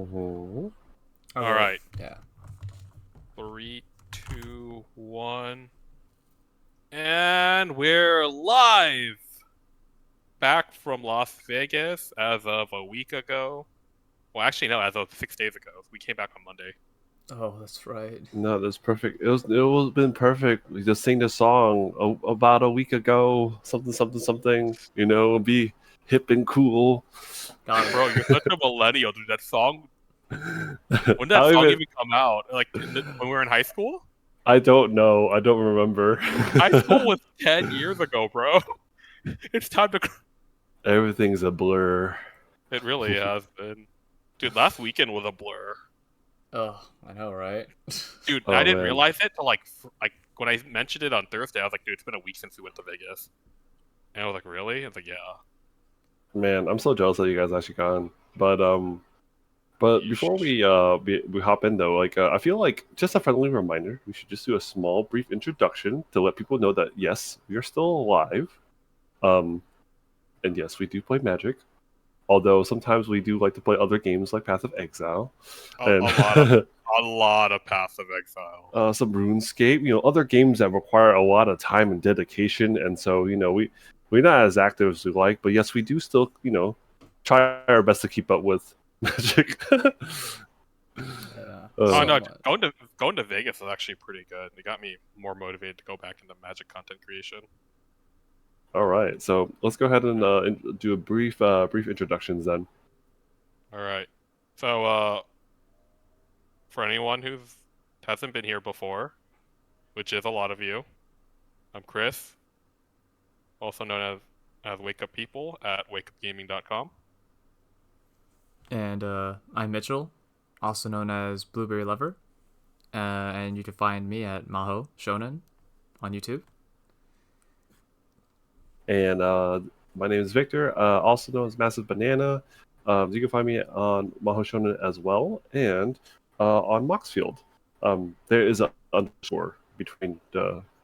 All Okay. right. Yeah. 3, 2, 1. And we're live! Back from Las Vegas as of a week ago. Well, actually, no, as of 6 days ago. We came back on Monday. Oh, that's right. No, that's perfect. It was been perfect. We just sing the song about a week ago. Something, something, something. Be hip and cool. Got it. Bro, you're such a millennial, dude. That song, when did that I song even, even come out? Like, when we were in high school? I don't know. I don't remember. High school was 10 years ago, bro. It's time to... Everything's a blur. It really has been. Dude, last weekend was a blur. Oh, I know, right? Dude, Oh, I didn't man. realize it till like when I mentioned it on Thursday. I was like, dude, it's been a week since we went to Vegas. And I was like, really? I was like, yeah. Man, I'm so jealous that you guys actually gone. But before we hop in though, I feel like just a friendly reminder, we should just do a small, brief introduction to let people know that yes, we are still alive, and yes, we do play Magic. Although sometimes we do like to play other games like Path of Exile, and A lot of passive exile. some RuneScape. Other games that require a lot of time and dedication, and so we're not as active as we like. But yes, we do still try our best to keep up with Magic. Yeah. Oh no, Somewhat. going to Vegas is actually pretty good. It got me more motivated to go back into Magic content creation. All right, so let's go ahead and do a brief introductions then. All right. So for anyone who hasn't been here before, which is a lot of you, I'm Chris, also known as Wake Up People at wakeupgaming.com. And I'm Mitchell, also known as Blueberry Lover. And you can find me at Maho Shonen on YouTube. And my name is Victor, also known as Massive Banana. You can find me on Maho Shonen as well, and on Moxfield. There is a underscore between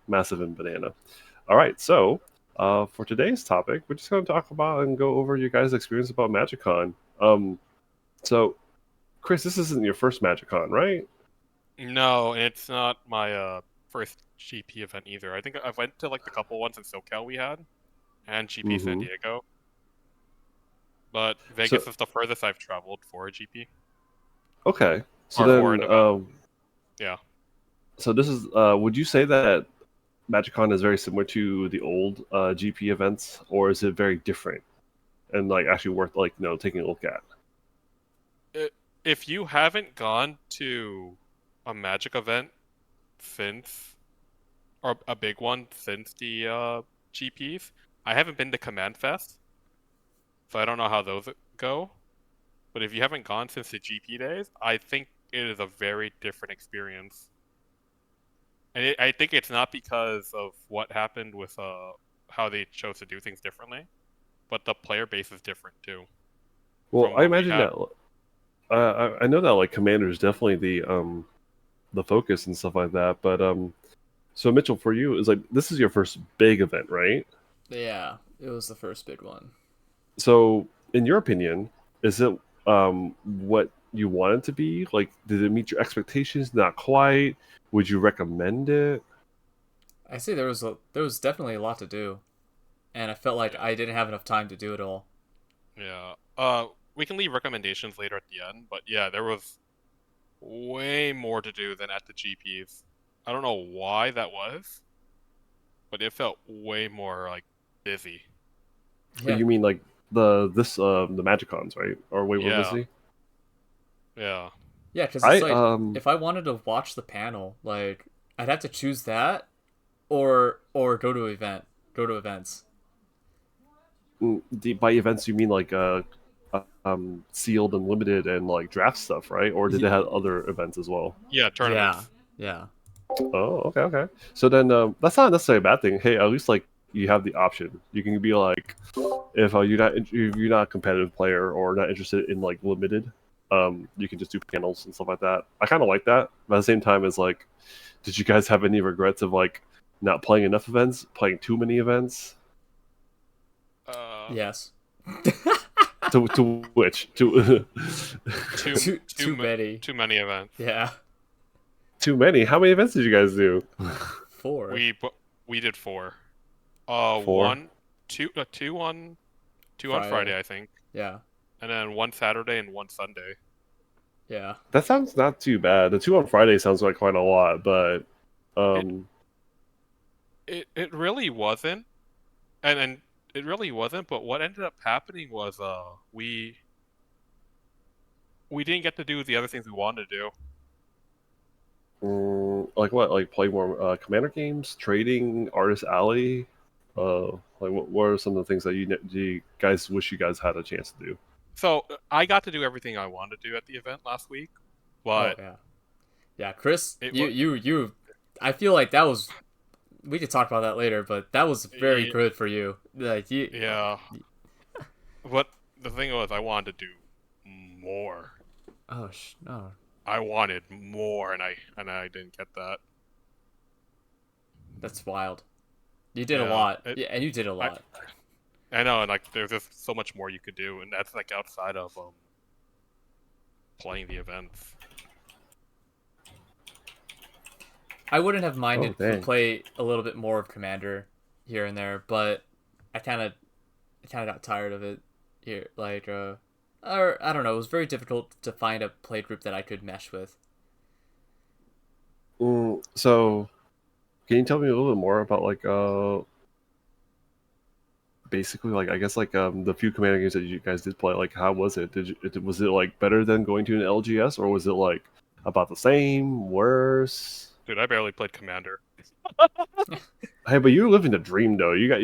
Massive and Banana. All right, so for today's topic, we're just going to talk about and go over your guys' experience about MagicCon. So, Chris, this isn't your first MagicCon, right? No, and it's not my first GP event either. I think I went to like the couple ones in SoCal we had, and GP San Diego. But Vegas is the furthest I've traveled for a GP. Okay, so Or for an event. Yeah. So this is. Would you say that MagicCon is very similar to the old GP events, or is it very different and actually worth taking a look at? If you haven't gone to a Magic event since, or a big one since the GPs, I haven't been to Command Fest, so I don't know how those go. But if you haven't gone since the GP days, I think it is a very different experience. And I think it's not because of what happened with how they chose to do things differently, but the player base is different too. Well, I imagine that. I know that Commander is definitely the focus and stuff like that. But so Mitchell, for you, is this is your first big event, right? Yeah, it was the first big one. So, in your opinion, is it what you want it to be? Did it meet your expectations? Not quite. Would you recommend it? I say there was definitely a lot to do, and I felt like I didn't have enough time to do it all. Yeah. We can leave recommendations later at the end, but yeah, there was way more to do than at the GPs. I don't know why that was, but it felt way more busy. Yeah. You mean the MagicCons, right? Or way more busy? Yeah. Yeah, because it's if I wanted to watch the panel, I'd have to choose that, or go to events. By events, you mean sealed and limited and draft stuff, right? Or did they have other events as well? Yeah, tournaments. Yeah. Oh, okay. So then that's not necessarily a bad thing. Hey, at least you have the option. You can be if you're not a competitive player or not interested in limited, you can just do panels and stuff like that. I kind of like that, but at the same time, it's did you guys have any regrets of not playing enough events, playing too many events? Yes. To which? To Too many. Too many events. Yeah. too many. How many events did you guys do? 4. We did 4. 4? Two on Friday. Friday, I think, Yeah. and then 1 Saturday and 1 Sunday. Yeah. That sounds not too bad. The 2 on Friday sounds like quite a lot, but It really wasn't, and it really wasn't. But what ended up happening was we didn't get to do the other things we wanted to do. like what? Like play more Commander games, trading, Artist Alley. Like what are some of the things that you guys wish you guys had a chance to do? So I got to do everything I wanted to do at the event last week, but yeah, Chris, it you. I feel like that was. We could talk about that later, but that was very good for you. Like you. Yeah. But the thing was, I wanted to do more. Oh no. I wanted more, and I didn't get that. That's wild. You did a lot. Yeah, and you did a lot. I know, and like there's just so much more you could do, and that's like outside of playing the events. I wouldn't have minded to play a little bit more of Commander here and there, but I kind of got tired of it here. Like, or I don't know, it was very difficult to find a play group that I could mesh with. So, can you tell me a little bit more about like basically like I guess like the few Commander games that you guys did play? Like, how was it? Was it like better than going to an LGS, or was it like about the same, worse? Dude, I barely played Commander. Hey, but you live in the dream though. You got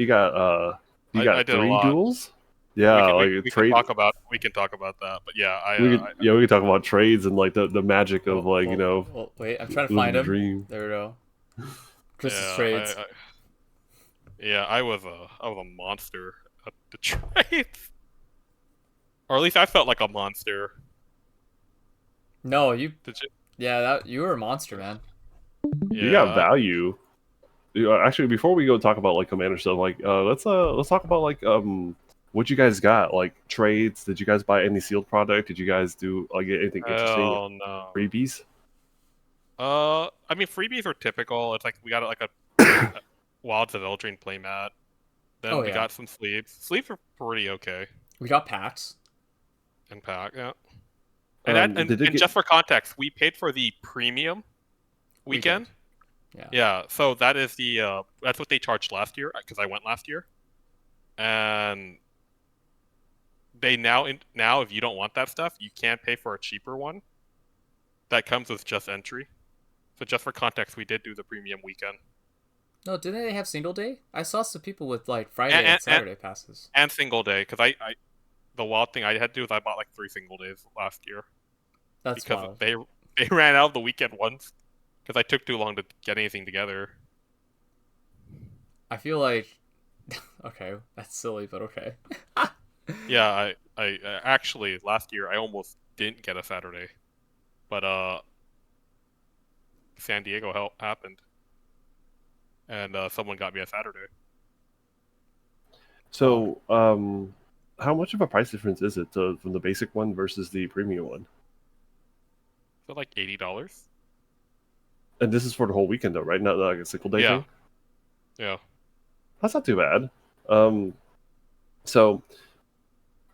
3 duels. Yeah, we can talk about that. But yeah, we can talk about trades and like the magic of wait, I'm trying to find him. Dream. There we go. Chris's trades. I was a monster at the trades, or at least I felt like a monster. No, you. Did you? Yeah, you were a monster, man. You got value. Actually, before we go talk about like Commander stuff, like let's talk about like what you guys got, like trades. Did you guys buy any sealed product? Did you guys do like anything interesting? Oh no. Freebies? I mean freebies are typical. It's like we got like a wildsofeldraine playmat. Then we got some sleeves. Sleeves are pretty okay. We got packs. And pack, yeah. And just for context, we paid for the premium weekend. Yeah, so that is that's what they charged last year because I went last year, and they now if you don't want that stuff, you can pay for a cheaper one. That comes with just entry. So just for context, we did do the premium weekend. No, didn't they have single day? I saw some people with like Friday and Saturday passes. And single day, because I the wild thing I had to do is I bought like 3 single days last year. That's because wild. they ran out of the weekend ones. Because I took too long to get anything together. I feel like... Okay, that's silly, but okay. Yeah, I actually, last year, I almost didn't get a Saturday. But, San Diego happened. And someone got me a Saturday. So, how much of a price difference is it from the basic one versus the premium one? So like $80. And this is for the whole weekend, though, right? Not like a single day thing? Yeah. That's not too bad. So,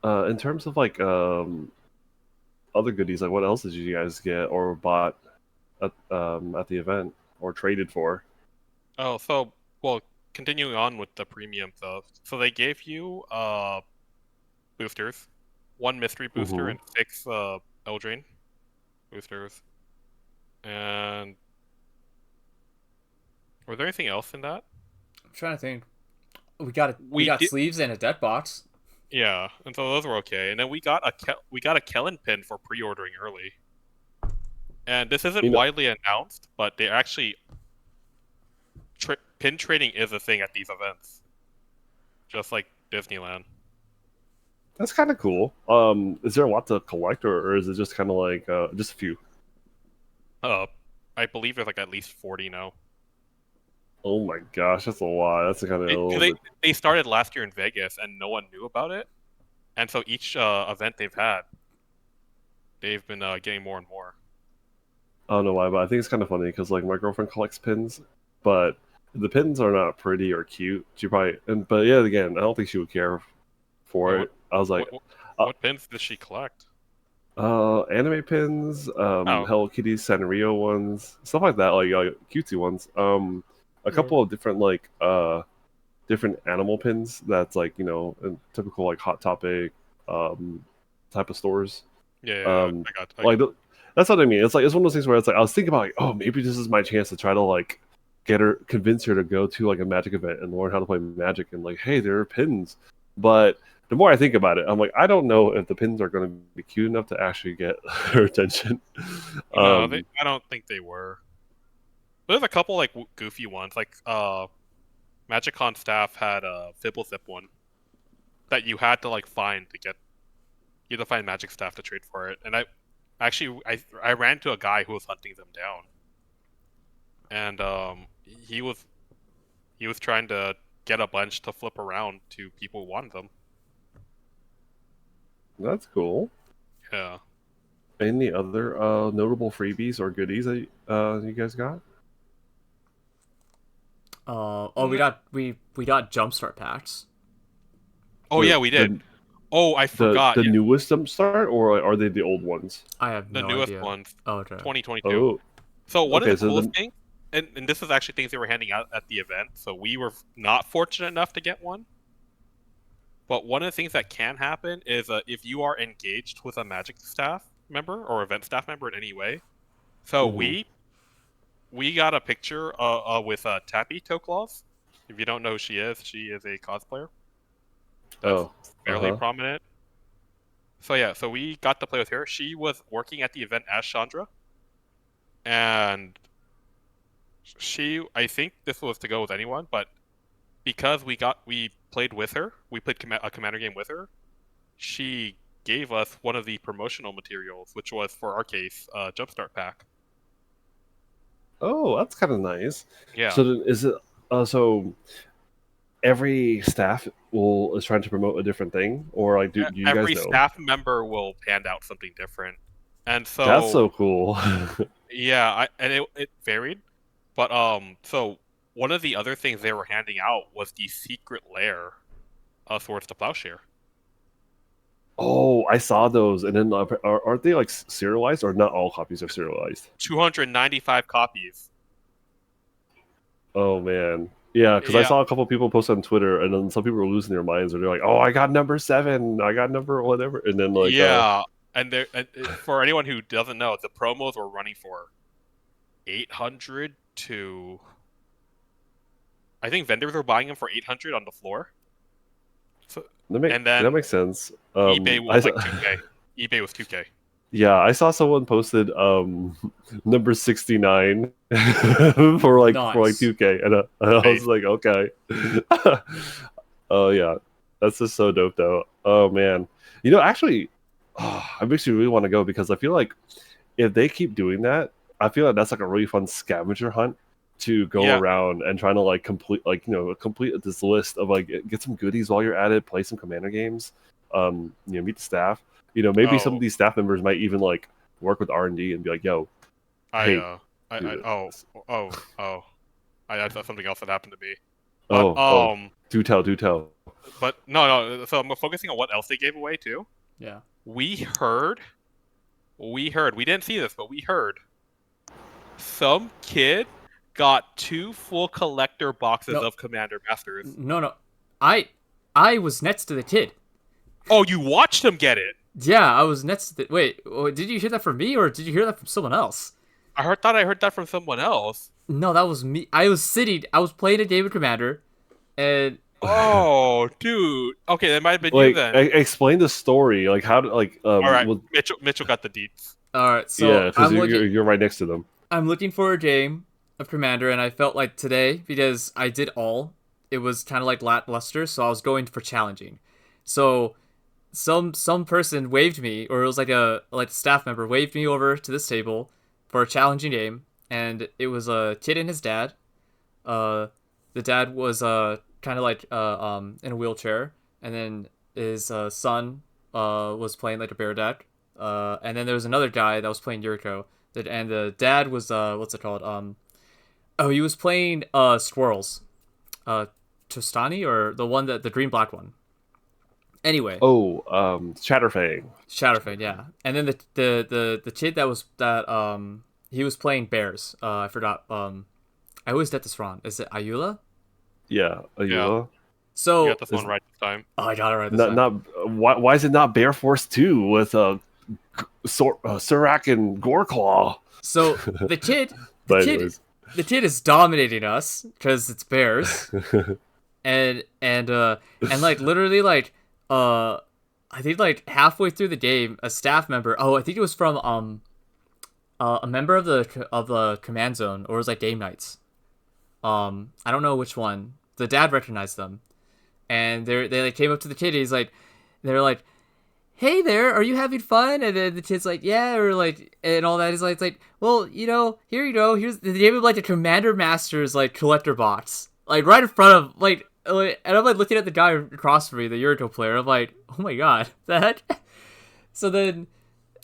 in terms of, like, other goodies, like, what else did you guys get or bought at the event or traded for? Oh, so, well, continuing on with the premium stuff. So they gave you boosters. 1 mystery booster and 6 Eldraine boosters. And... Was there anything else in that? I'm trying to think. We got sleeves and a deck box. Yeah, and so those were okay. And then we got a Kellen pin for pre-ordering early. And this isn't widely announced, but they actually pin trading is a thing at these events, just like Disneyland. That's kind of cool. Is there a lot to collect, or is it just kind of like just a few? I believe there's like at least 40 now. Oh my gosh, that's a lot. That's kind of they started last year in Vegas and no one knew about it, And so each event they've had, they've been getting more and more. I don't know why, but I think it's kind of funny because like my girlfriend collects pins, but the pins are not pretty or cute. She probably, but yeah, again, I don't think she would care Wait, for what it. I was like, what uh, what pins does she collect? anime pins, Oh, Hello Kitty Sanrio ones, stuff like that, like cutesy ones. A Yeah. couple of different like different animal pins that's like in typical like Hot Topic um type of stores. yeah, Um, I like got. that's what I mean. It's like it's one of those things where it's like I was thinking about like, oh, maybe this is my chance to try to like convince her to go to like a Magic event and learn how to play Magic and like, hey, there are pins. But the more I think about it, I'm like, I don't know if the pins are going to be cute enough to actually get her attention. No, Um, I don't think they were. There's a couple like goofy ones, like Magicon staff had a Fibble Zip one that you had to like find to get. You had to find Magic staff to trade for it, and I ran into a guy who was hunting them down, and he was trying to get a bunch to flip around to people who wanted them. that's cool. Yeah. Any other notable freebies or goodies that you guys got? Oh, we got jumpstart packs. Oh The yeah, we did. the Oh, I the forgot. the Yeah, newest Jumpstart, or are they the old ones? I have the no newest idea. ones, Oh, okay. 2022. Oh, So one of okay. the So coolest the things, and this is actually things they were handing out at the event, so we were not fortunate enough to get one. But one of the things that can happen is if you are engaged with a Magic staff member or event staff member in any way. So mhm. we got a picture with Tappy Toeclaws. If you don't know who she is a cosplayer that's Oh, fairly uh-huh. prominent. So yeah, so we got to play with her. She was working at the event as Chandra, and I think this was to go with anyone, but because we played with her, we played a commander game with her. She gave us one of the promotional materials, which was for our case, Jumpstart pack. Oh, that's kind of nice. Yeah, So then is it so every staff will is trying to promote a different thing, or like do you guys every know? staff member will hand out something different, and That's so so cool. yeah, and it varied, but so one of the other things they were handing out was the secret lair of Swords to Plowshare. Oh, I saw those, and then aren't they like serialized, or not all copies are serialized? 295 copies. Oh man, yeah, because I Yeah, saw a couple people post on Twitter, and then some people were losing their minds, or they're like, "Oh, I got number 7, I got number whatever," and then like, yeah. For anyone who doesn't know, the promos were running for 800 to. I think vendors were buying them for 800 on the floor. So, and that then makes sense. eBay I was saw, like 2K. eBay was 2K. yeah, I saw someone posted number 69 for like Nice. 2K, and I was Nice. like, okay. Oh yeah, that's just so dope though. Oh man, actually, I makes me really want to go because I feel like if they keep doing that, I feel like that's like a really fun scavenger hunt to go Yeah. around and trying to like complete this list of like get some goodies while you're at it, play some commander games, meet the staff. Maybe some of Oh, these staff members might even like work with R&D and be like, yo, I hey, uh, do I this. oh. I thought something else that happened to me. But Oh, do tell. no. So I'm focusing on what else they gave away too. Yeah. We heard, we didn't see this, but we heard some kid got 2 full collector boxes No, of Commander Masters. no. I was next to the kid. Oh, you watched him get it. Yeah, I was next to the. Wait, did you hear that from me or did you hear that from someone else? Thought I heard that from someone else. No, that was me. I was playing a game of Commander, and Oh, dude. Okay, that might have been you Like, then. explain the story. Like, how to like All right, well, Mitchell got the deets. all right. yeah, So because you're right next to them. I'm looking for a game of Commander, and I felt like today because I did all. It was kind of like lackluster, so I was going for challenging. So some person waved me, or it was like a staff member waved me over to this table for a challenging game, and it was a kid and his dad. The dad was kind of like in a wheelchair, and then his son was playing like a bear deck, and then there was another guy that was playing Yuriko, and the dad was what's it called? Oh, he was playing squirrels, Tostani, or the one that the green black one. Anyway. Oh, Chatterfang. Shadowfang, yeah. And then the kid that he was playing bears. I forgot. I always get this wrong. Is it Ayula? Yeah, Ayula. So You got this one right this time. Oh, I got it right this Not, time. why is it not Bear Force 2 with Surak and Goreclaw? So the kid, the kid is dominating us because it's bears, and like literally like I think like halfway through the game, a staff member. Oh, I think it was from a member of the command zone, or it was like game nights. I don't know which one. The dad recognized them, and they like came up to the kid. And they're like, "Hey there, are you having fun?" And then the kid's like, "Yeah," or like, and all that is like, it's like, well, you know, here you go. Here's they gave him like a Commander Master's like collector box, like right in front of like, and I'm like looking at the guy across from me, the Yuriko player. I'm like, oh my god, that. So then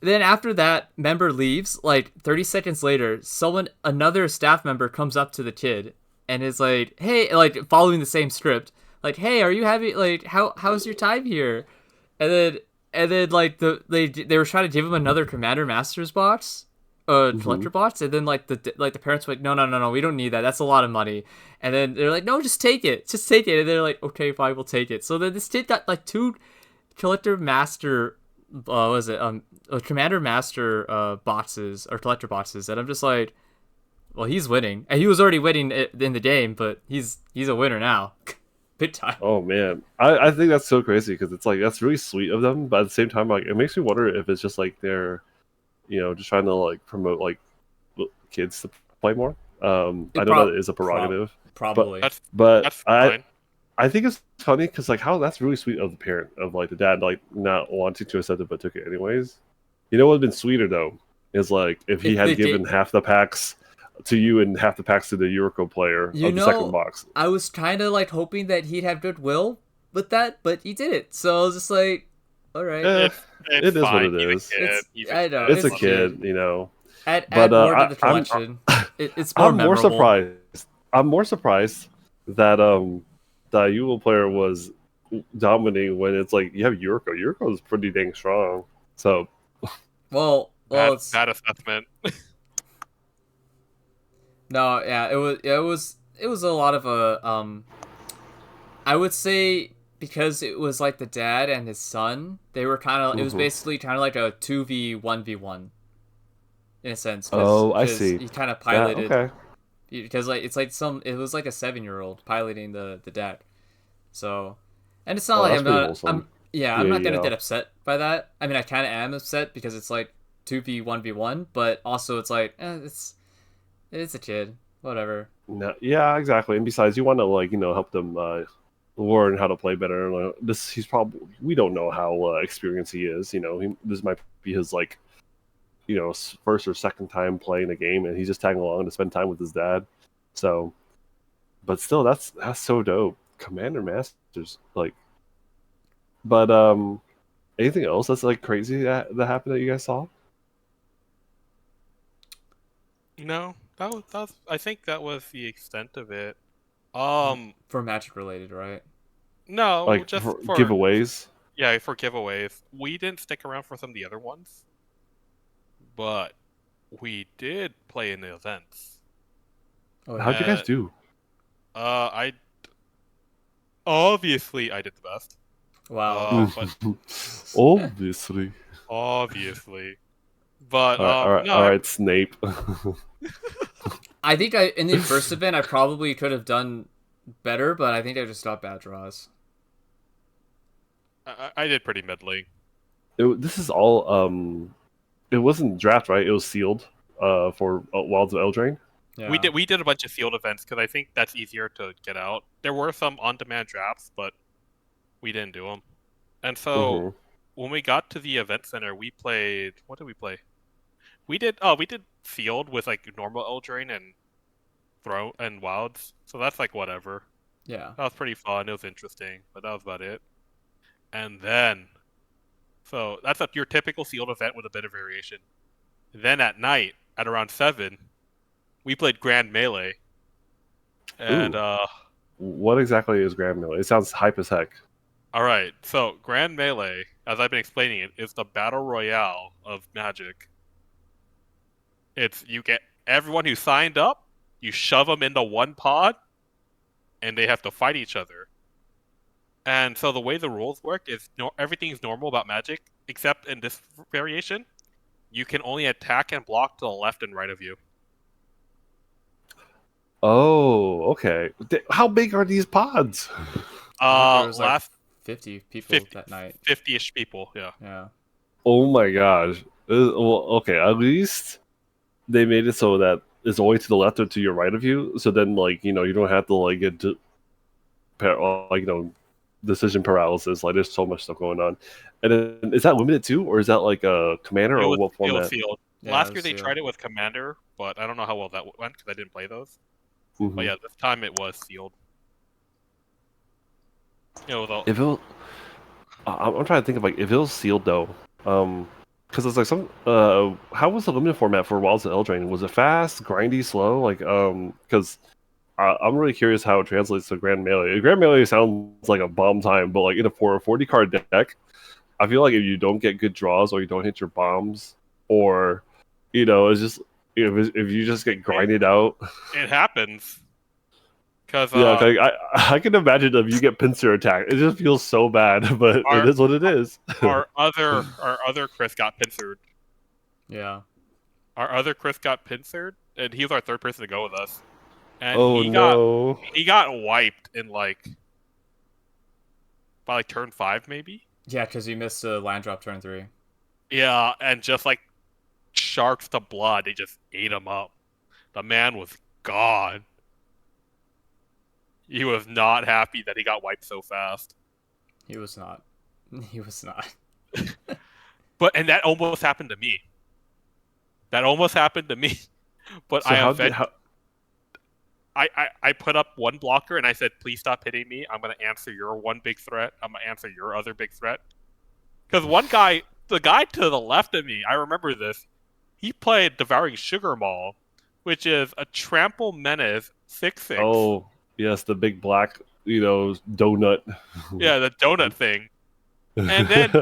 after that member leaves, like 30 seconds later, another staff member comes up to the kid and is like, hey, like following the same script, like, hey, are you having like how's your time here? And then like they were trying to give him another Commander Masters box, collector box, and then like the parents were like, no, we don't need that. That's a lot of money. And then they're like, no, just take it. And they're like, okay, fine, we'll take it. So then this kid got like 2 collector master, Commander Master boxes or collector boxes, and I'm just like, well, he's winning, and he was already winning in the game, but he's a winner now. Big time. Oh man, I think that's so crazy because it's like that's really sweet of them, but at the same time, like it makes me wonder if it's just like they're, just trying to like promote like kids to play more. I know that is a prerogative, probably, but that's fine. I think it's funny because like how that's really sweet of the parent of like the dad like not wanting to accept it but took it anyways. You know what would have been sweeter though is like if he had given half the packs to you and half the packs to the Yuriko player of the second box. I was kind of like hoping that he'd have goodwill with that, but he didn't. So I was just like, all right, it is what it is. I know it's a kid, you know. Add more to the collection. It's more memorable. I'm more surprised that the Yule player was dominating when it's like you have Yuriko. Yuriko is pretty dang strong. So, well, it's bad assessment. No, yeah, it was a lot of I would say because it was like the dad and his son, they were kind of it was basically kind of like a 2v1v1 in a sense. I see. He kind of piloted. Yeah, okay. Because like it's like it was like a 7-year-old piloting the deck. So, and it's not like I'm not gonna get upset by that. I mean, I kind of am upset because it's like 2v1v1, but also it's like it's a kid, whatever. No, yeah, exactly. And besides, you want to like help them learn how to play better. Like, he's probably we don't know how experienced he is. This might be his like first or second time playing a game, and he's just tagging along to spend time with his dad. So, but still, that's so dope. Commander Masters, like, but anything else that's like crazy that happened that you guys saw? No, that was I think that was the extent of it. For Magic related, right? No, like just for for giveaways. Yeah, for giveaways. We didn't stick around for some of the other ones, but we did play in the events. Oh, how'd you guys do? Obviously I did the best. Wow. Obviously. But all right, Snape. I think in the first event I probably could have done better, but I think I just got bad draws. I did pretty middling. This is all it wasn't draft, right? It was sealed for wildsofeldraine. Yeah. We did a bunch of sealed events because I think that's easier to get out. There were some on-demand drafts, but we didn't do them. And so when we got to the event center, we played. What did we play? We did sealed with like normal Eldraine and throw and wilds. So that's like whatever. Yeah. That was pretty fun. It was interesting, but that was about it. And then So that's your typical sealed event with a bit of variation. Then at night, at around 7, we played Grand Melee. And Ooh. What exactly is Grand Melee? It sounds hype as heck. alright, so Grand Melee, as I've been explaining it, is the battle royale of Magic. It's you get everyone who signed up, you shove them into one pod, and they have to fight each other. And so the way the rules work is everything's normal about Magic, except in this variation, you can only attack and block to the left and right of you. Oh, okay. How big are these pods? I think there was like Last 50 people 50, that night. 50-ish people, yeah. Yeah. Oh my gosh. Well, okay, at least they made it so that it's always to the left or to your right of you. So then, like, you don't have to like get to, decision paralysis. Like, there's so much stuff going on. And then, is that limited too, or is that like a commander, or what It format? was sealed. Yeah, Last it year was they sealed. tried it with Commander, but I don't know how well that went because I didn't play those. Mhm. But yeah, this time it was sealed. If it was, I'm trying to think of like if it was sealed though, because it's like some how was the limited format for Wildsofeldraine? Was it fast, grindy, slow? Like because I'm really curious how it translates to Grand Melee. Grand Melee sounds like a bomb time, but like in a 40 card deck, I feel like if you don't get good draws or you don't hit your bombs, or it's just if you just get grinded out. It happens. Cause Yeah, like, I can imagine if you get pincer attacked, it just feels so bad, but it is what it is. our other Chris got pincered. Yeah. Our other Chris got pincered, and he was our third person to go with us. And Oh no! he got wiped in by like turn 5 maybe. Yeah, because you missed a land drop turn 3. Yeah, and just like sharks to blood, they just ate him up. The man was gone. He was not happy that he got wiped so fast. He was not. He was not. And that almost happened to me. That almost happened to me. But So I put up one blocker and I said, please stop hitting me. I'm going to answer your one big threat. I'm going to answer your other big threat. Because the guy to the left of me, I remember this. He played Devouring Sugar Mall, which is a trample menace 6/6. Oh yes, the big black donut. Yeah, the donut thing. And then to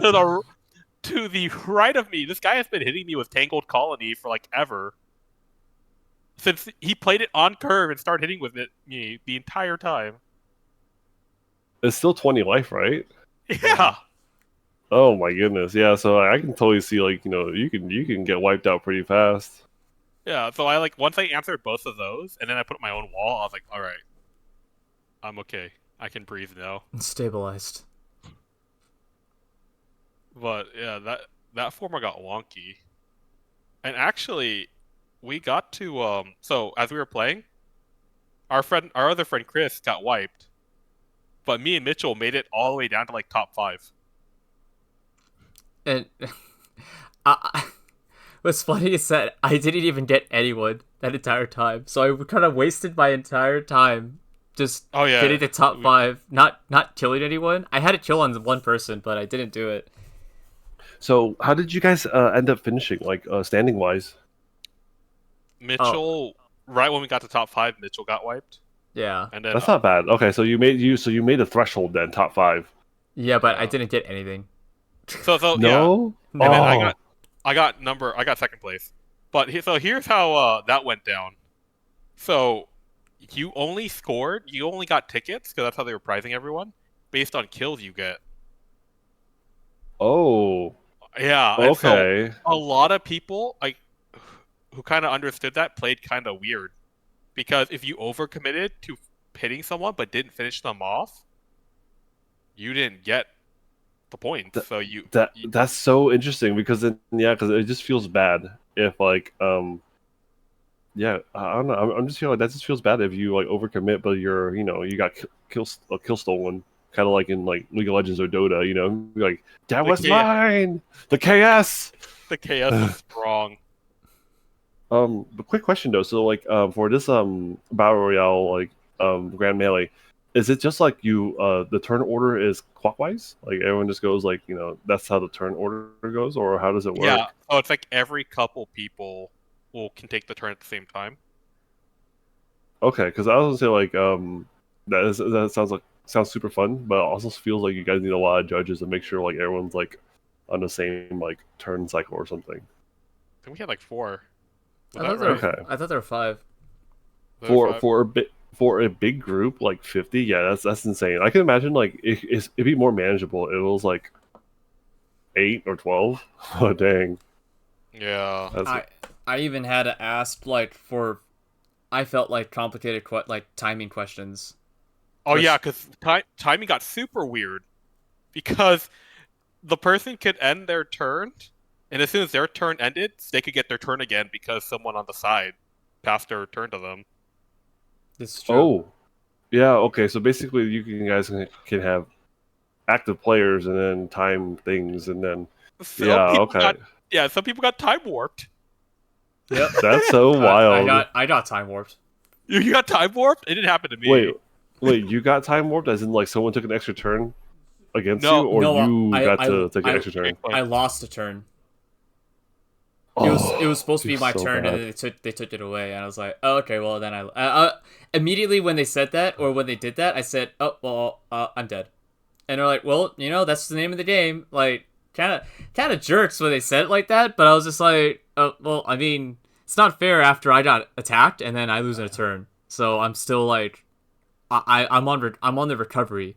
the right of me, this guy has been hitting me with Tangled Colony for like ever. Since he played it on curve and started hitting with me the entire time. It's still 20 life, right? Yeah. Oh my goodness, yeah. So I can totally see like you can get wiped out pretty fast. Yeah, so I once I answered both of those, and then I put up my own wall, I was like, all right, I'm okay. I can breathe now. Stabilized. But yeah, that format got wonky. And actually, we got to so as we were playing, our other friend Chris got wiped, but me and Mitchell made it all the way down to like top 5. And what's funny is that I didn't even get anyone that entire time, so I kind of wasted my entire time just getting to top 5, not killing anyone. I had a kill on one person, but I didn't do it. So how did you guys end up finishing, like standing wise? Mitchell, right when we got to top 5, Mitchell got wiped. Yeah, and then that's not bad. Okay, so you made a threshold then, top 5. Yeah, but I didn't get anything. So no. Yeah. And then I got second place. But here's how that went down. So you only got tickets, because that's how they were prizing everyone, based on kills you get. Oh. Yeah. Okay. And so a lot of people who kind of understood that played kind of weird, because if you overcommitted to hitting someone but didn't finish them off, you didn't get the point. That's so interesting, because because it just feels bad if I don't know. I'm just feeling like that just feels bad if you like overcommit, but you got kill stolen, kind of like in like League of Legends or Dota. You're like, that was mine. The KS. The KS is strong. But quick question though. So like for this battle royale, like Grand Melee, is it just like you? The turn order is clockwise. Like everyone just goes like that's how the turn order goes, or how does it work? Yeah. Oh, it's like every couple people can take the turn at the same time. Okay, because I was gonna say like that sounds super fun, but it also feels like you guys need a lot of judges to make sure like everyone's like on the same like turn cycle or something. I think we had like 4. I thought there were 5. For a big group like 50, yeah, that's insane. I can imagine like it'd be more manageable. It was like 8 or 12. Oh dang. Yeah. I even had to ask like for I felt like complicated like timing questions. Oh yeah, because timing got super weird because the person could end their turn, and as soon as their turn ended, they could get their turn again because someone on the side passed their turn to them. This is true. Oh, yeah. Okay, so basically, guys can have active players and then time things, and then Some people got time warped. Yep. That's so wild. I got time warped. You got time warped? It didn't happen to me. Wait, you got time warped as in like someone took an extra turn against you, or you got to take an extra turn? I lost a turn. Oh, it was supposed to be my turn, and then they took it away, and I was like, oh, okay, well then I immediately when they said that or when they did that, I said, oh well, I'm dead, and they're like, well, that's the name of the game, like kind of jerks when they said it like that, but I was just like, oh well, I mean, it's not fair after I got attacked and then I lose a turn, so I'm still like, I'm on the recovery.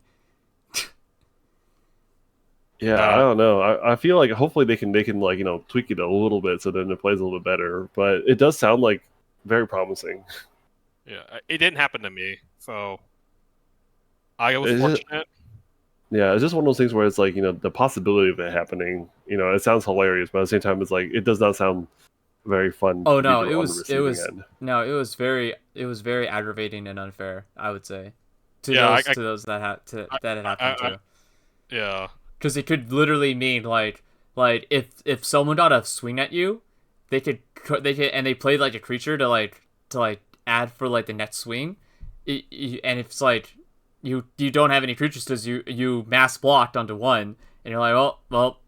Yeah, I don't know. I feel like hopefully they can like tweak it a little bit so then it plays a little bit better. But it does sound like very promising. Yeah, it didn't happen to me, so I was fortunate. Yeah, it's just one of those things where it's like the possibility of it happening. It sounds hilarious, but at the same time, it's like it does not sound very fun. Oh no, it was very aggravating and unfair, I would say, to those that it happened to. Yeah. Because it could literally mean like if someone got a swing at you, they could and they played like a creature to add for like the next swing, and if it's like you don't have any creatures because you mass blocked onto one, and you're like, well,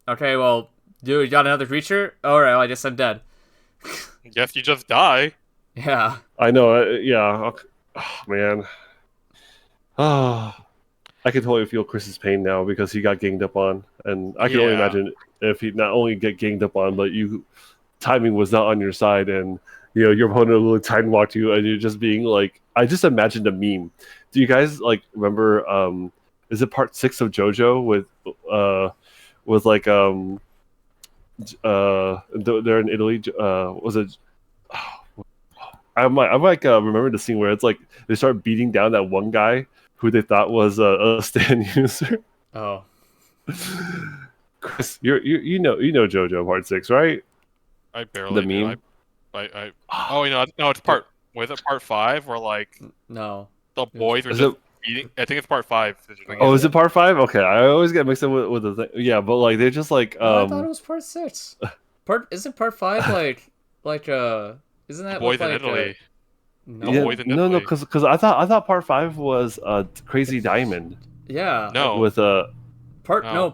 okay, well, dude, you got another creature? All right, well, I guess I'm dead. Guess you just die. Yeah. I know. Yeah. Oh, man. I can totally feel Chris's pain now because he got ganged up on, and I can only imagine if he not only get ganged up on, but timing was not on your side, and your opponent literally time walked you, and you're just being like, I just imagined a meme. Do you guys like remember? Is it part 6 of JoJo with like they're in Italy? Was it? I might remember the scene where it's like they start beating down that one guy who they thought was a stand user. Oh, Chris, you know JoJo Part 6, right? I barely. The meme. No, it's part. Was it part 5 or like? No. The boys are just eating. I think it's part 5. Oh, is it part 5? Okay, I always get mixed up with the thing. Yeah, but like they're just like. I thought it was part 6. Isn't part 5 isn't that boys in Italy? No, because I thought part 5 was Crazy Diamond. Yeah. No. With part 4.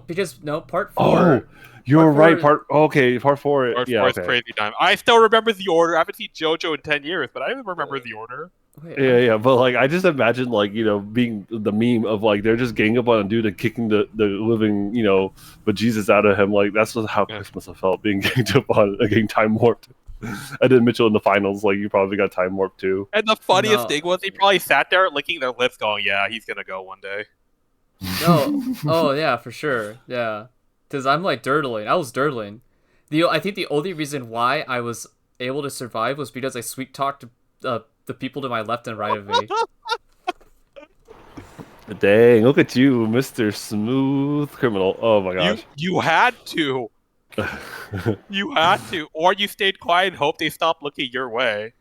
Oh, you're right. Part 4. Part 4 is Crazy Diamond. I still remember the order. I haven't seen JoJo in 10 years, but I remember the order. Yeah, but like I just imagine like being the meme of like they're just ganging up on a dude and kicking the living bejesus out of him. Like that's how Chris must have felt being ganged up on, getting time warped. And then Mitchell in the finals, like you probably got time warped too. And the funniest thing was he probably sat there licking their lips, going, "Yeah, he's gonna go one day." No, oh yeah, for sure, yeah. Because I'm like dirtling. I was dirtling. I think the only reason why I was able to survive was because I sweet talked the people to my left and right of me. Dang, look at you, Mr. Smooth Criminal. Oh my gosh. You had to. You had to. Or you stayed quiet and hoped they stopped looking your way.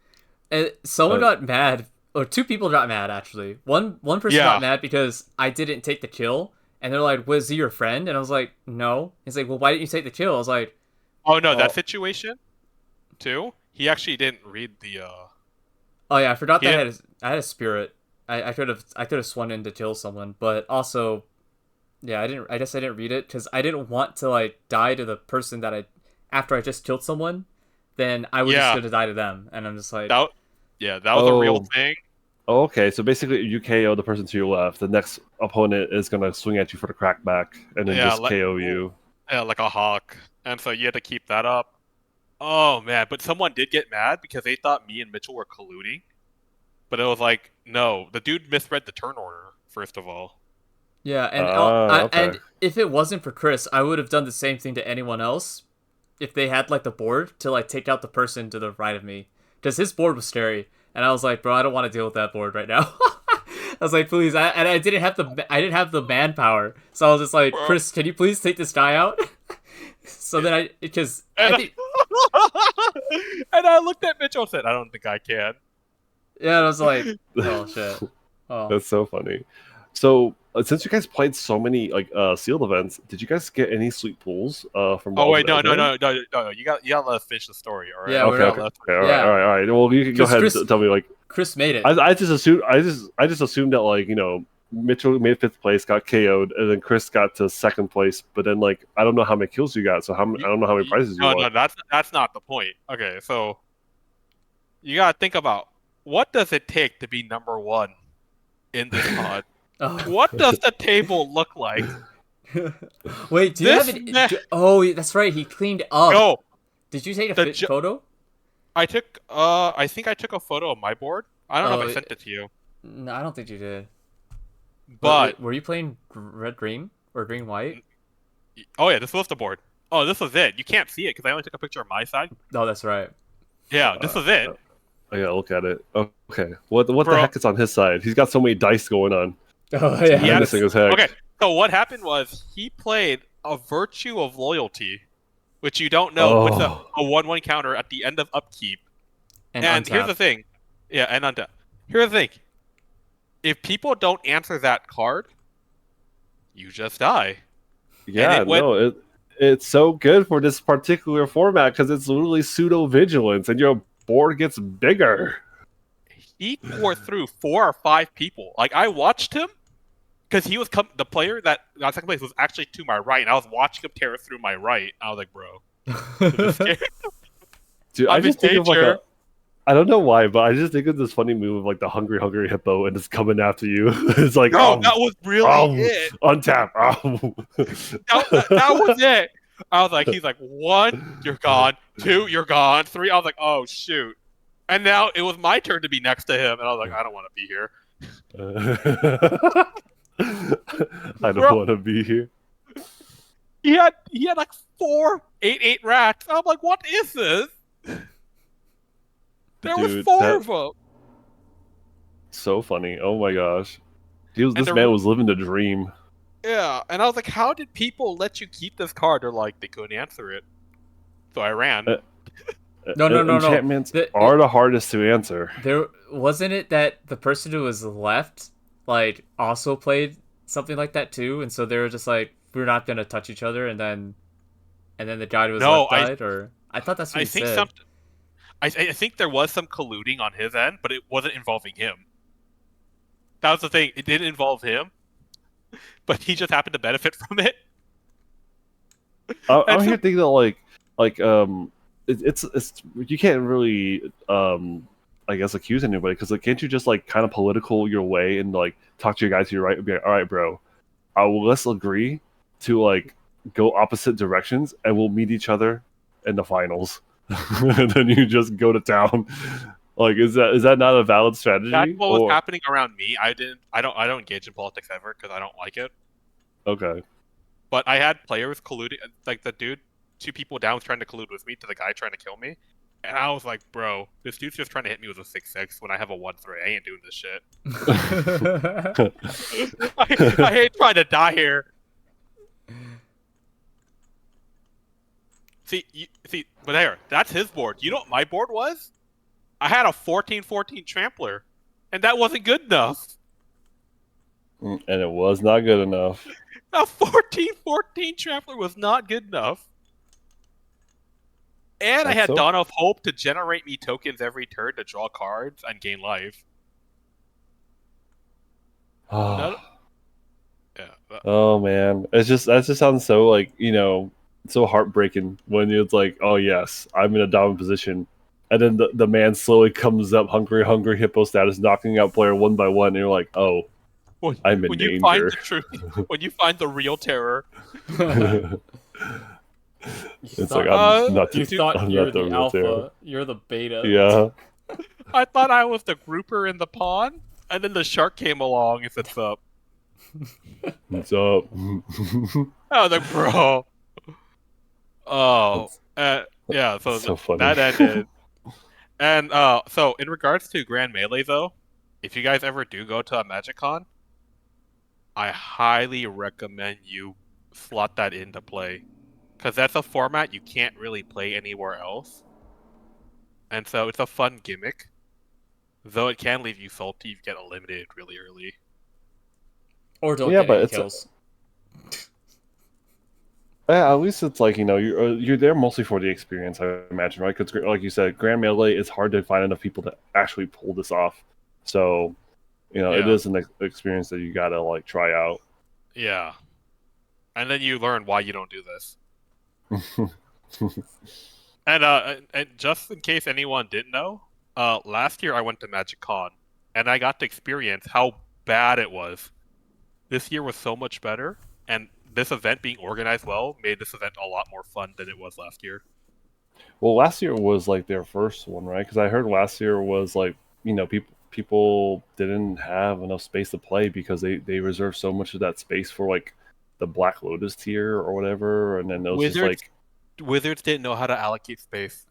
And someone got mad, or 2 people got mad actually. One person got mad because I didn't take the kill, and they're like, "Was he your friend?" And I was like, "No." He's like, "Well, why didn't you take the kill?" I was like, "Oh no, that situation too. He actually didn't read the." Oh yeah, I forgot that I had a spirit. I could have swung in to kill someone, but also, yeah, I guess I didn't read it because I didn't want to like die to the person that after I just killed someone, then I was just Yeah, gonna die to them, and I'm just like, that that was a real Oh, thing. okay. So basically, you KO the person to your left. The next opponent is gonna swing at you for the crackback, and then Yeah, just KO you. like a hawk, and so you had to keep that up. Oh man, but someone did get mad because they thought me and Mitchell were colluding. But it was like, no, the dude misread the turn order, first of all. yeah, and Okay. and if it wasn't for Chris, I would have done the same thing to anyone else if they had like the board to like take out the person to the right of me, because his board was scary, and I was like, bro, I don't want to deal with that board right now. I was like, please, and I didn't have the manpower, so I was just like, Bro. Chris, can you please take this guy out? So then because And I I, think, and I looked at Mitchell and said, I don't think I can. yeah, I was like, oh shit, oh. That's so funny. So since you guys played so many like sealed events, did you guys get any sweet pools from Oh Wilds wait, of Eldraine? No. You gotta let us finish the story, all right? Yeah, we're Okay, You not. okay, gotta let us okay, all finish. right, Yeah, all right, all right. Well, you can go because ahead and tell me like Chris made it. I just assumed I just assumed that like Mitchell made fifth place, got KO'd, and then Chris got to second place. But then like I don't know how many kills you got, so I don't know how many prizes you No, won. that's not the point. Okay, so you gotta think about what does it take to be number one in this pod? Oh. What does the table look like? Wait, do you have This an? ma- Oh, that's right. He cleaned up. No, Did you take a the photo? I took I think I took a photo of my board. I don't know if I Oh, sent it to you, no, I don't think you did. but Were you playing red green or green white? oh yeah, this was the board. Oh, this was it. You can't see it because I only took a picture of my side. No, that's right. Yeah, this was it, I gotta look at it. Okay, what the bro. heck is on his side? He's got so many dice going on. Oh It's yeah. He had menacing as heck. Okay, so what happened was he played a virtue of loyalty, which you don't know puts a Oh, 1/1 counter at the end of upkeep. And And here's the untap. thing, yeah, and untap. Here's the thing: if people don't answer that card, you just die. yeah, it went- no, it's so good for this particular format because it's literally pseudo vigilance, and your board gets bigger. He tore through 4 or 5 people. Like I watched him because he was the player that got second place was actually to my right, and I was watching him tear through my right. I was like, bro, this is scary. Dude, I'm I just think of like danger. I don't know why, but I just think of this funny move of like the hungry hippo and it's coming after you. It's like, No, that was really it. untap. That was it. I was like, he's like, 1, you're gone. 2, you're gone. 3, I was like, oh shoot. And now it was my turn to be next to him, and I was like, I don't want to be here. I don't want to be here. He had like 4 8/8 racks. I'm like, what is this? There was Dude, 4 of them. So funny. Oh my gosh. This the- man was living the dream. Yeah, and I was like, how did people let you keep this card? They're like, they couldn't answer it. So I ran. No. Enchantments are the hardest to answer. There wasn't it that the person who was left like also played something like that too, and so they were just like, we're not gonna touch each other, and then the guy who was left died, or I thought that's what he said. I think there was some colluding on his end, but it wasn't involving him. That was the thing. It didn't involve him, but he just happened to benefit from it. I'm here thinking that it's you can't really I guess accuse anybody because like can't you just like kind of political your way and like talk to your guy to your right and be like, all right, bro, let's agree to like go opposite directions and we'll meet each other in the finals. And then you just go to town. Like, is that not a valid strategy? That's what was happening around me. I don't engage in politics ever because I don't like it. Okay. But I had players colluding, like the dude, 2 people down was trying to collude with me to the guy trying to kill me, and I was like, bro, this dude's just trying to hit me with a 6/6 when I have a 1/3. I ain't doing this shit. I hate trying to die here. See, but there, that's his board. You know what my board was? I had a 14/14 trampler, and that wasn't good enough. And it was not good enough. A 14/14 trampler was not good enough. And I had Dawn of Hope to generate me tokens every turn to draw cards and gain life. None, yeah. Oh man, it's just that just sounds so like so heartbreaking when it's like, oh yes, I'm in a dominant position, and then the man slowly comes up, hungry hippo status, knocking out player one by one, and you're like, oh, I'm in When you find danger. the truth, when you find the real terror, It's like I'm not. You thought I'm you're not the the real terror. alpha. You're the beta. Yeah. I thought I was the grouper in the pond, and then the shark came along and said, "Sup?" What's up? I was like, "Bro." Oh, yeah. So, so funny. that ended. And so in regards to Grand Melee, though, if you guys ever do go to a magicon, I highly recommend you slot that into play, because that's a format you can't really play anywhere else, and so it's a fun gimmick. Though it can leave you salty if you get eliminated really early. Or don't get any kills. Yeah, at least it's like you're there mostly for the experience, I imagine, right? Because like you said, Grand Melee, it's hard to find enough people to actually pull this off. So, it is an experience that you gotta like try out. Yeah, and then you learn why you don't do this. And just in case anyone didn't know, last year I went to MagicCon, and I got to experience how bad it was. This year was so much better, and this event being organized well made this event a lot more fun than it was last year. Well, last year was like their first one, right? Because I heard last year was like people didn't have enough space to play because they reserved so much of that space for like the Black Lotus tier or whatever, and then it was just like Wizards didn't know how to allocate space.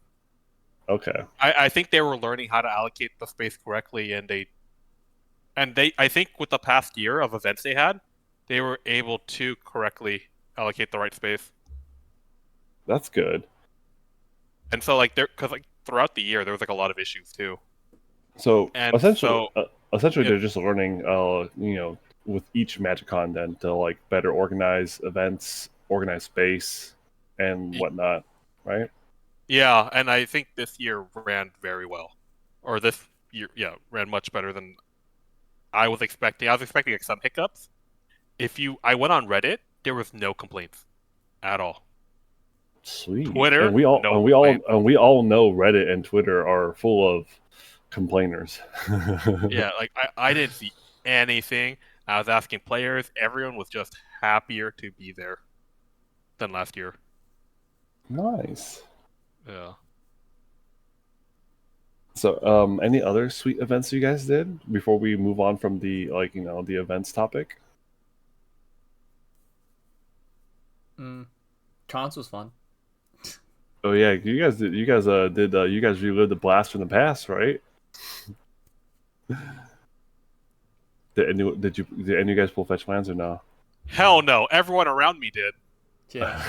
Okay. I think they were learning how to allocate the space correctly, and I think with the past year of events they had, they were able to correctly allocate the right space. That's good. And so because throughout the year there was like a lot of issues too. So and essentially, they're just learning, with each MagicCon then to like better organize events, organize space, and whatnot, right? Yeah, and I think this year ran very well, or this year, ran much better than I was expecting. I was expecting like some hiccups. I went on Reddit, there was no complaints at all. Sweet. Twitter, and we all know Reddit and Twitter are full of complainers. Yeah, like I didn't see anything. I was asking players, everyone was just happier to be there than last year. Nice. Yeah. So, any other sweet events you guys did before we move on from the the events topic? Cons was fun. Oh yeah, you guys relived the blast from the past, right? Did any of you guys pull fetch lands or no? Hell no, everyone around me did. Yeah.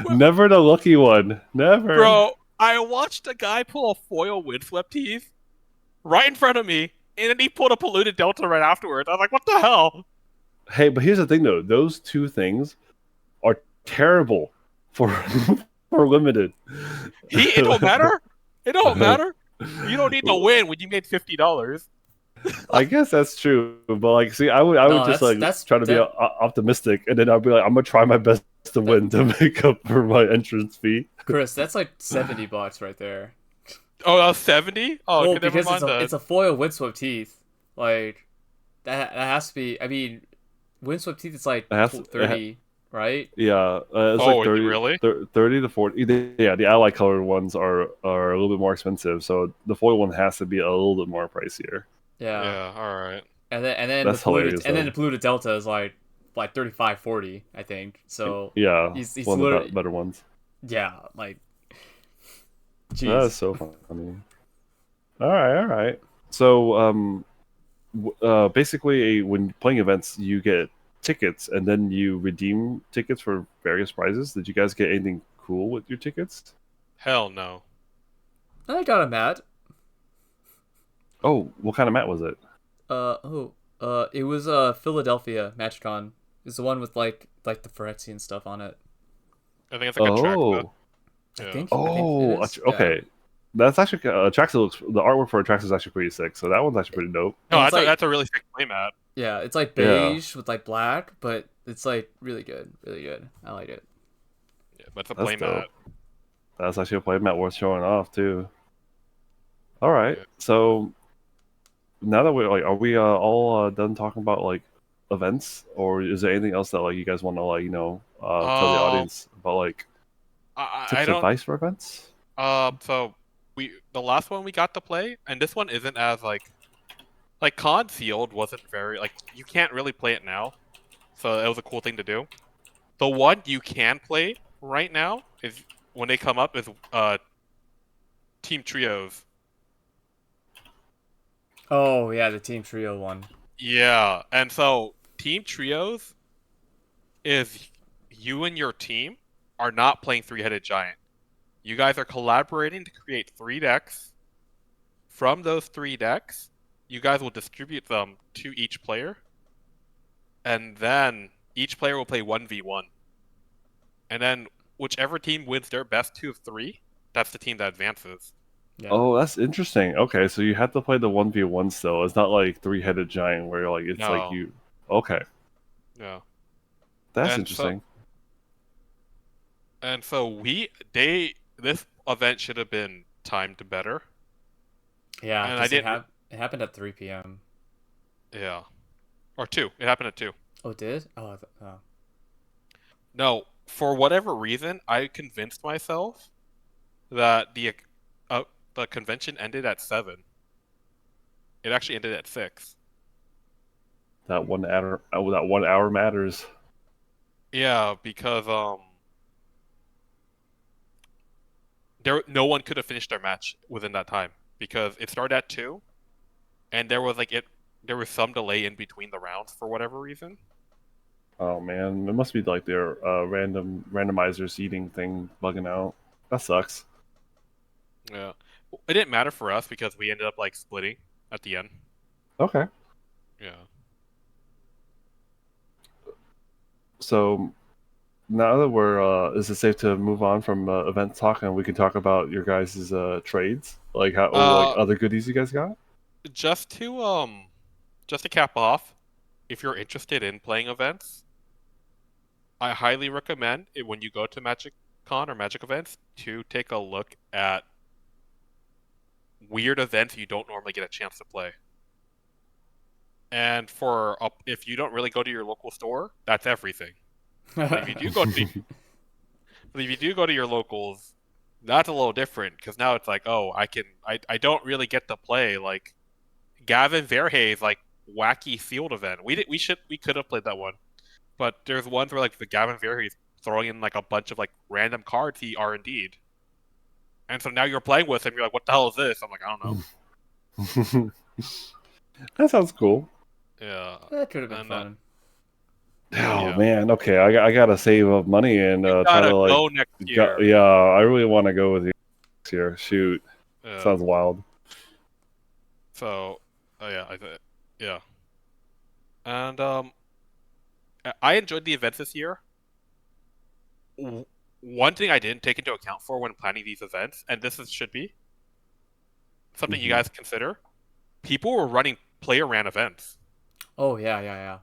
Never the lucky one. Never. Bro, I watched a guy pull a foil windswept teeth right in front of me, and then he pulled a polluted delta right afterwards. I was like, what the hell? Hey, but here's the thing though, those two things are terrible for for limited. It don't matter. It don't matter. You don't need to win when you made $50. I guess that's true, but like, see, I would just try to be optimistic, and then I'd be like, I'm gonna try my best to win to make up for my entrance fee. Chris, that's like $70 right there. Oh, that was 70? Oh, well, okay, because never mind it's a foil windswept teeth. Like that has to be. I mean, windswept teeth is like 30, right? Yeah, it's like 30, really? 30 to 40. Yeah, the ally colored ones are a little bit more expensive, so the foil one has to be a little bit more pricier. Yeah. Yeah. All right. And then that's hilarious. And then the polluted delta is like 35, 40, I think. So yeah, he's one of the better ones. Yeah, like. Jeez. That is so funny. All right. So basically, when playing events, you get tickets, and then you redeem tickets for various prizes. Did you guys get anything cool with your tickets? Hell no. I got a mat. Oh, what kind of mat was it? It was Philadelphia magicon. It's the one with like the Phyrexian stuff on it. I think it's like a track. I think. Oh, I think okay. That's actually Atraxa looks. The artwork for Atraxa is actually pretty sick. So that one's actually pretty dope. No, And it's like that's a really sick playmat. yeah, it's like Yeah, beige with like black, but it's like really good, really good. I like it. Yeah, but it's a that's playmat. dope. That's actually a playmat worth showing off too. All right, Yeah. so now that we're like, are we all done talking about like events, or is there anything else that like you guys want to like tell the Um, audience about like I tips and don't. advice for events? So the last one we got to play, and this one isn't as like Concealed wasn't very like you can't really play it now, so it was a cool thing to do. The one you can play right now is when they come up is Team Trios. Oh yeah, the Team Trio one. Yeah, and so Team Trios is you and your team are not playing Three-Headed Giant. You guys are collaborating to create 3 decks. From those 3 decks, you guys will distribute them to each player, and then each player will play 1v1. And then whichever team wins their best 2 of 3, that's the team that advances. Yeah. Oh, that's interesting. Okay, so you have to play the 1v1 still. It's not like Three-Headed Giant where like it's like No. you. Okay, Yeah. that's And so interesting. this event should have been timed better. Yeah, And I because didn't it happened at 3 p.m. yeah. Or 2. It happened at 2. Oh, it did? Oh, oh. No, for whatever reason, I convinced myself that the convention ended at 7. It actually ended at 6. That 1 hour, that 1 hour matters. Yeah, because no one could have finished their match within that time because it started at 2, and there was some delay in between the rounds for whatever reason. Oh man, it must be like their randomizer seeding thing bugging out. That sucks. Yeah, it didn't matter for us because we ended up like splitting at the end. Okay, Yeah. so now that is it safe to move on from event talk and we can talk about your guys' trades, like how or like Uh, other goodies you guys got? just to cap off, if you're interested in playing events, I highly recommend it when you go to MagicCon or Magic events to take a look at weird events you don't normally get a chance to play. And if you don't really go to your local store, that's everything. But if you do go to but if you do go to your locals, that's a little different because now it's like, oh, I don't really get to play like Gavin Verhey's like wacky field event. We could have played that one, but there's ones where like the Gavin Verhey's throwing in like a bunch of like random cards he R&D'd. And so now you're playing with him. You're like, what the hell is this? I'm like, I don't know. That sounds cool. Yeah. That could have been And fun. Oh yeah. man, okay, I gotta save up money and You try gotta to like. go next year. Yeah, I really want to go with you next year. Shoot, Yeah. sounds wild. So, yeah. And I enjoyed the events this year. One thing I didn't take into account for when planning these events, and should be something you guys consider, people were running player-ran events. Oh yeah, yeah, yeah.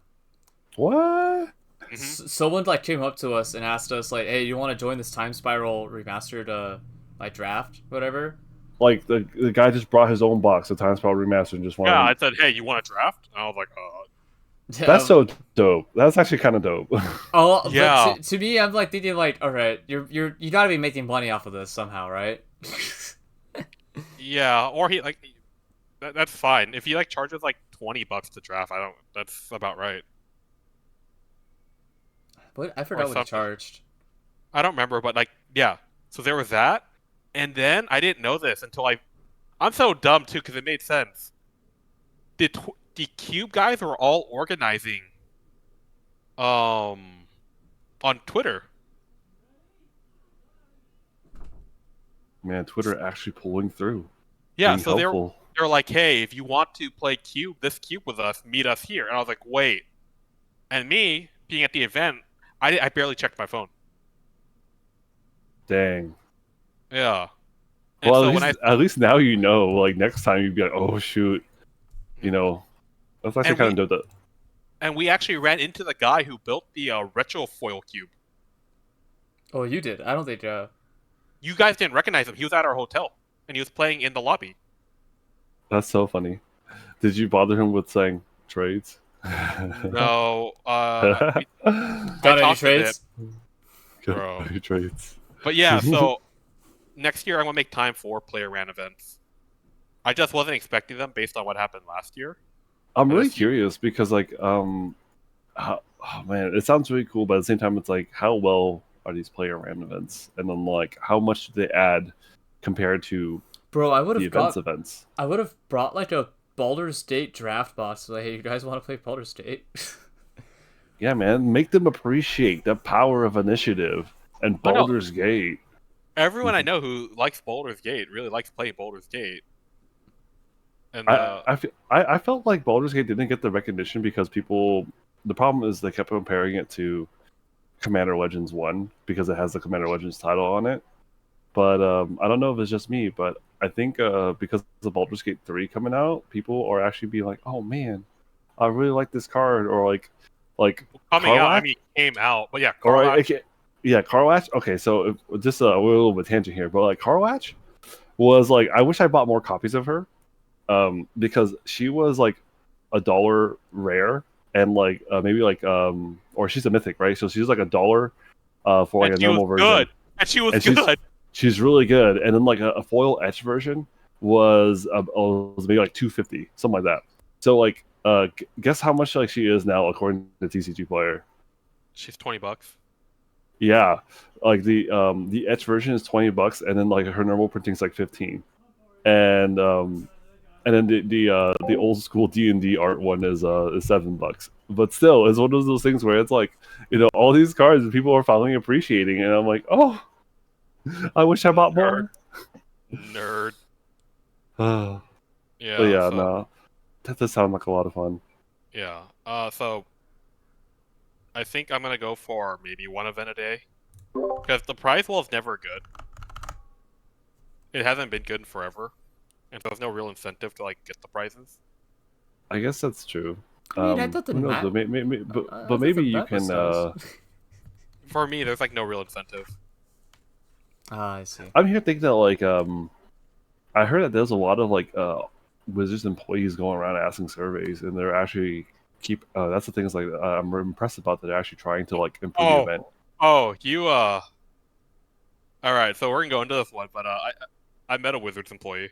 What? Someone like came up to us and asked us like, "Hey, you want to join this Time Spiral remastered like draft, whatever?" Like the guy just brought his own box of Time Spiral Remastered and just wanted. Yeah, I said, "Hey, you want a draft?" And I was like, That's so dope. That's actually kind of dope. Oh yeah. But to me, I'm like thinking like, all right, you gotta be making money off of this somehow, right? Yeah, or he like that's fine. If he like charges like $20 to draft, that's about right. What I forgot what he charged. I don't remember, but like yeah. So there was that, and then I didn't know this until I'm so dumb too because it made sense. The Cube guys were all organizing on Twitter. Man, Twitter actually pulling through. Yeah, being so helpful. they're like, hey, if you want to play this cube with us, meet us here. And I was like, wait. And me being at the event, I barely checked my phone. Dang. Yeah. And Well, so when at least now you know. Like next time you'd be like, oh shoot, you know, that's actually kind of dope. And we actually ran into the guy who built the retro foil cube. Oh, you did. I don't think. You guys didn't recognize him. He was at our hotel, and he was playing in the lobby. That's so funny. Did you bother him with saying trades? No. Got any trades? Bro. Any trades. But yeah, so next year I'm gonna make time for player ran events. I just wasn't expecting them based on what happened last year. I'm really curious because like oh man, it sounds really cool, but at the same time it's like how well are these player ran events? And then like how much do they add compared to Bro, I would have events. I would have brought like a Baldur's Gate draft box. Like, hey, you guys want to play Baldur's Gate? Yeah, man, make them appreciate the power of initiative and Baldur's Gate. Everyone I know who likes Baldur's Gate really likes playing Baldur's Gate. And I felt like Baldur's Gate didn't get the recognition because people. The problem is they kept comparing it to Commander Legends 1 because it has the Commander Legends title on it. But I don't know if it's just me, but I think because of Baldur's Gate 3 coming out, people are actually being like, "Oh man, I really like this card," or like coming out. I mean, came out, but yeah, Carlatch. Carlatch. Okay, so just a little bit tangent here, but like Carlatch was like, I wish I bought more copies of her, because she was like $1 rare, and like maybe like or she's a mythic, right? So she's like $1 for like a normal version. Good. And she was good. She's really good, and then like a foil etch version was maybe like $250, something like that. So like, guess how much like she is now according to TCG Player? She's $20. Yeah, like the etch version is $20, and then like her normal printing is like 15, and then the old school D&D art one is $7. But still, it's one of those things where it's like, you know, all these cards people are finally appreciating, and I'm like, oh. I wish I bought more. Nerd. Yeah. But yeah, no. That does sound like a lot of fun. Yeah. So I think I'm gonna go for maybe one event a day. Because the prize wall is never good. It hasn't been good in forever. And so there's no real incentive to like get the prizes. I guess that's true. I mean, that doesn't matter. But maybe you can For me, there's like no real incentive. Ah, I see. I'm here thinking that like I heard that there's a lot of like Wizards employees going around asking surveys, and they're actually that's the thing is like I'm impressed about that they're actually trying to like improve the event. Oh, all right, so we're gonna go into this one, but I met a Wizards employee.